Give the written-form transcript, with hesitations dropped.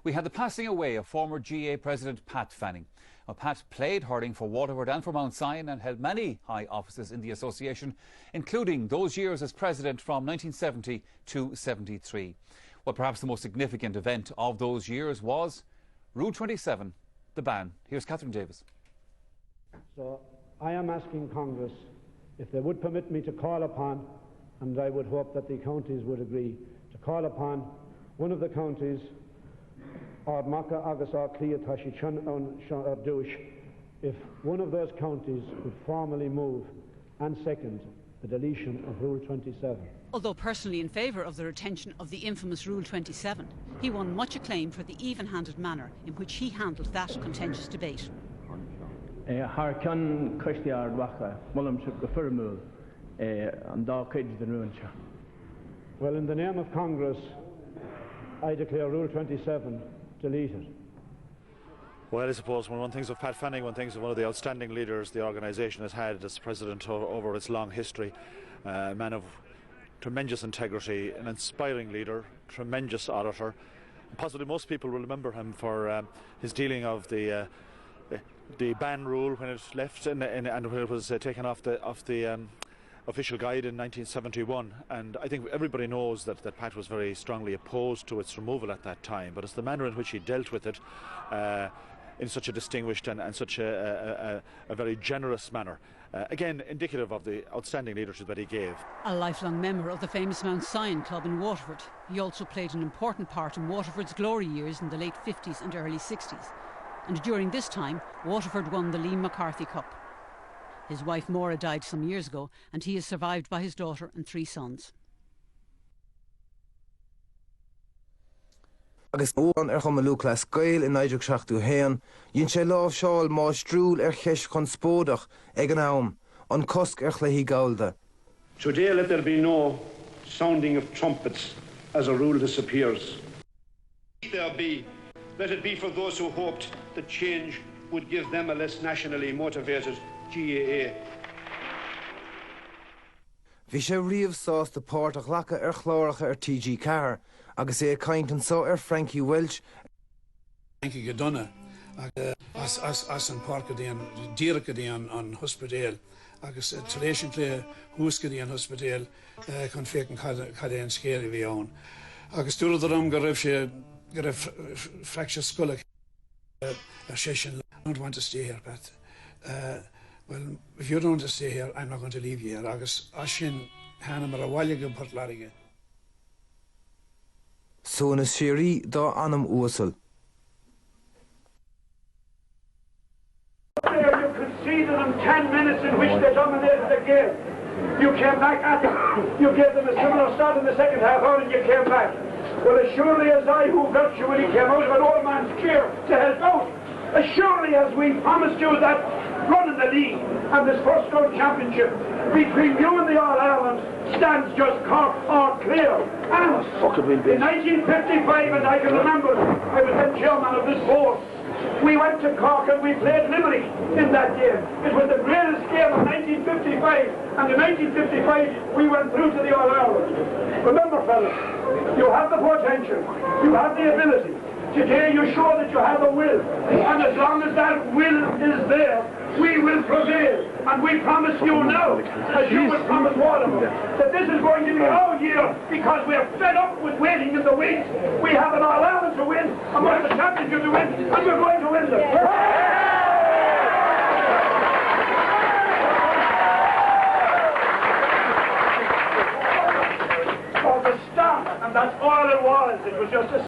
we had the passing away of former GAA President Pat Fanning. Now, Pat played hurling for Waterford and for Mount Sion and held many high offices in the association, including those years as president from 1970 to 73. Well, perhaps the most significant event of those years was Rule 27, the ban. Here's Catherine Davis. So I am asking Congress if they would permit me to call upon, and I would hope that the counties would agree, to call upon one of the counties, Ardmaka agus Clia Tashi Chun Dush, if one of those counties would formally move and second the deletion of Rule 27. Although personally in favour of the retention of the infamous Rule 27, he won much acclaim for the even-handed manner in which he handled that contentious debate. Har ceann coiste Ardmaka, mullam sib go firmúil an dá cuid den rúin seo. Well, in the name of Congress, I declare Rule 27 deleted. Well, I suppose one things of Pat Fanning, one things of one of the outstanding leaders the organisation has had as president over its long history. A man of tremendous integrity, an inspiring leader, tremendous orator. Possibly most people will remember him for his dealing of the ban rule when it left and when it was taken off the official guide in 1971, and I think everybody knows that Pat was very strongly opposed to its removal at that time, but it's the manner in which he dealt with it in such a distinguished and such a very generous manner. Again, indicative of the outstanding leadership that he gave. A lifelong member of the famous Mount Sion club in Waterford, he also played an important part in Waterford's glory years in the late 50s and early 60s. And during this time, Waterford won the Liam McCarthy Cup. His wife Maura died some years ago, and he is survived by his daughter and 3 sons. Agus óan chum lúcla scail in Nigel seachtú héan, dhéann sé lámh seáil má strúil cheis chun spódach ag an am, an cosc chluichí gálda. Today let there be no sounding of trumpets as a rule disappears. Let it be for those who hoped that change would give them a less nationally motivated GAA. Bhí sé riamh sás de pártach lecha chláracha TG Carr, agus é caint an só Frankie Welch. Frankie Godonna, as an park díon, díracha díon an hospedéal, agus taléisian lé húsca díon hospedéal chun fécin cadéan scéir bhí ann. Agus dúrad am go raibh sé go raibh fracture scoilach I don't want to stay here, Pat. Well, if you don't want to stay here, I'm not going to leave you here. Agus ashin hanna mar a bhaile go portlarige. So na séirí dá anam uasal. You conceded them 10 minutes in which they dominated the game. You came back at them. You gave them a similar start in the second half out and you came back. Well, as surely as I, who virtually came out of an old man's chair to help out, as surely as we promised you that run in the league and this first round championship between you and the All-Ireland stands just Cork or clear. And in 1955, and I can remember, I was then chairman of this board, we went to Cork and we played Limerick in that game. It was the greatest game of 1955, and in 1955 we went through to the All-Ireland. Remember, fellas, you have the potential, you have the ability. Today you show that you have a will, and as long as that will is there, we will prevail. And we promise you now, as you will promise Waterford, that this is going to be our year, because we are fed up with waiting in the wings. We have an All-Ireland to win, and we have a championship to win, and we're going to win them. For the start, and that's all it was. It was just a